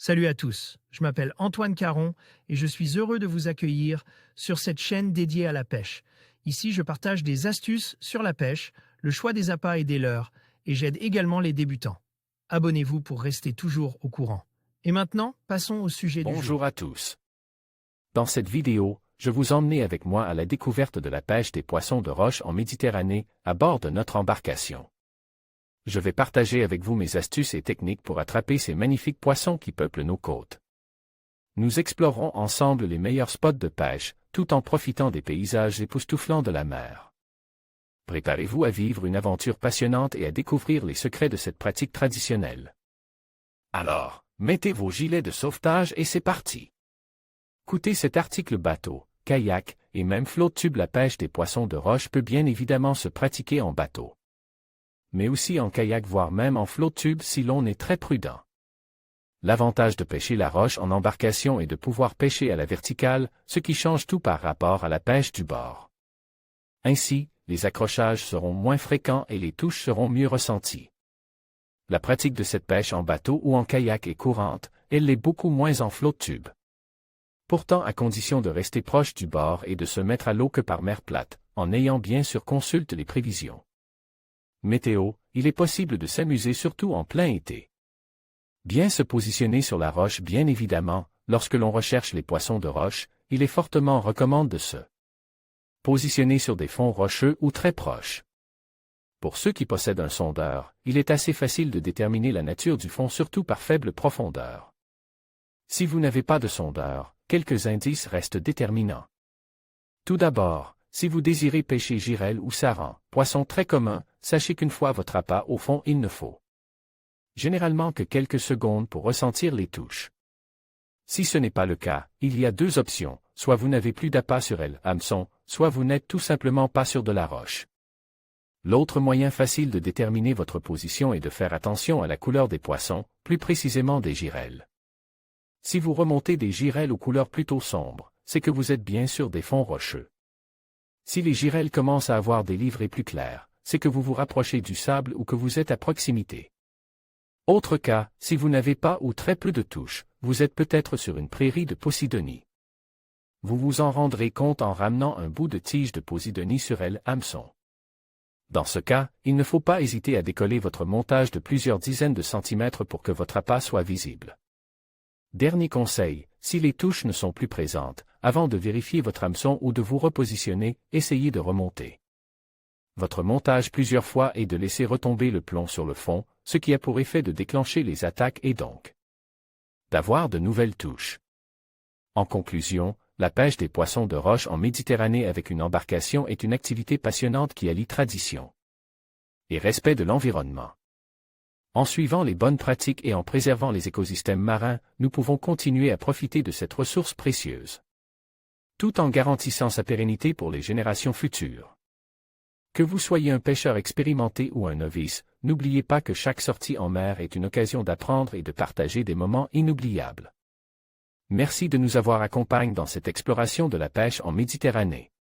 Salut à tous, je m'appelle Antoine Caron et je suis heureux de vous accueillir sur cette chaîne dédiée à la pêche. Ici, je partage des astuces sur la pêche, le choix des appâts et des leurres, et j'aide également les débutants. Abonnez-vous pour rester toujours au courant. Et maintenant, passons au sujet du jour. Bonjour à tous. Dans cette vidéo, je vous emmène avec moi à la découverte de la pêche des poissons de roche en Méditerranée, à bord de notre embarcation. Je vais partager avec vous mes astuces et techniques pour attraper ces magnifiques poissons qui peuplent nos côtes. Nous explorerons ensemble les meilleurs spots de pêche, tout en profitant des paysages époustouflants de la mer. Préparez-vous à vivre une aventure passionnante et à découvrir les secrets de cette pratique traditionnelle. Alors, mettez vos gilets de sauvetage et c'est parti! Écoutez cet article bateau, kayak, et même flotte-tube. La pêche des poissons de roche peut bien évidemment se pratiquer en bateau, mais aussi en kayak, voire même en flotte-tube si l'on est très prudent. L'avantage de pêcher la roche en embarcation est de pouvoir pêcher à la verticale, ce qui change tout par rapport à la pêche du bord. Ainsi, les accrochages seront moins fréquents et les touches seront mieux ressenties. La pratique de cette pêche en bateau ou en kayak est courante, elle l'est beaucoup moins en flotte-tube. Pourtant, à condition de rester proche du bord et de se mettre à l'eau que par mer plate, en ayant bien sûr consulte les prévisions météo, il est possible de s'amuser surtout en plein été. Bien se positionner sur la roche. Bien évidemment, lorsque l'on recherche les poissons de roche, il est fortement recommandé de se positionner sur des fonds rocheux ou très proches. Pour ceux qui possèdent un sondeur, il est assez facile de déterminer la nature du fond, surtout par faible profondeur. Si vous n'avez pas de sondeur, quelques indices restent déterminants. Tout d'abord, si vous désirez pêcher girelle ou saran, poisson très commun, sachez qu'une fois votre appât au fond, il ne faut généralement que quelques secondes pour ressentir les touches. Si ce n'est pas le cas, il y a deux options, soit vous n'avez plus d'appât sur elle, hameçon, soit vous n'êtes tout simplement pas sur de la roche. L'autre moyen facile de déterminer votre position est de faire attention à la couleur des poissons, plus précisément des girelles. Si vous remontez des girelles aux couleurs plutôt sombres, c'est que vous êtes bien sur des fonds rocheux. Si les girelles commencent à avoir des livrées plus claires, c'est que vous vous rapprochez du sable ou que vous êtes à proximité. Autre cas, si vous n'avez pas ou très peu de touches, vous êtes peut-être sur une prairie de posidonie. Vous vous en rendrez compte en ramenant un bout de tige de posidonie sur elle, hameçon. Dans ce cas, il ne faut pas hésiter à décoller votre montage de plusieurs dizaines de centimètres pour que votre appât soit visible. Dernier conseil, si les touches ne sont plus présentes, avant de vérifier votre hameçon ou de vous repositionner, essayez de remonter votre montage plusieurs fois et de laisser retomber le plomb sur le fond, ce qui a pour effet de déclencher les attaques et donc d'avoir de nouvelles touches. En conclusion, la pêche des poissons de roche en Méditerranée avec une embarcation est une activité passionnante qui allie tradition et respect de l'environnement. En suivant les bonnes pratiques et en préservant les écosystèmes marins, nous pouvons continuer à profiter de cette ressource précieuse, tout en garantissant sa pérennité pour les générations futures. Que vous soyez un pêcheur expérimenté ou un novice, n'oubliez pas que chaque sortie en mer est une occasion d'apprendre et de partager des moments inoubliables. Merci de nous avoir accompagnés dans cette exploration de la pêche en Méditerranée.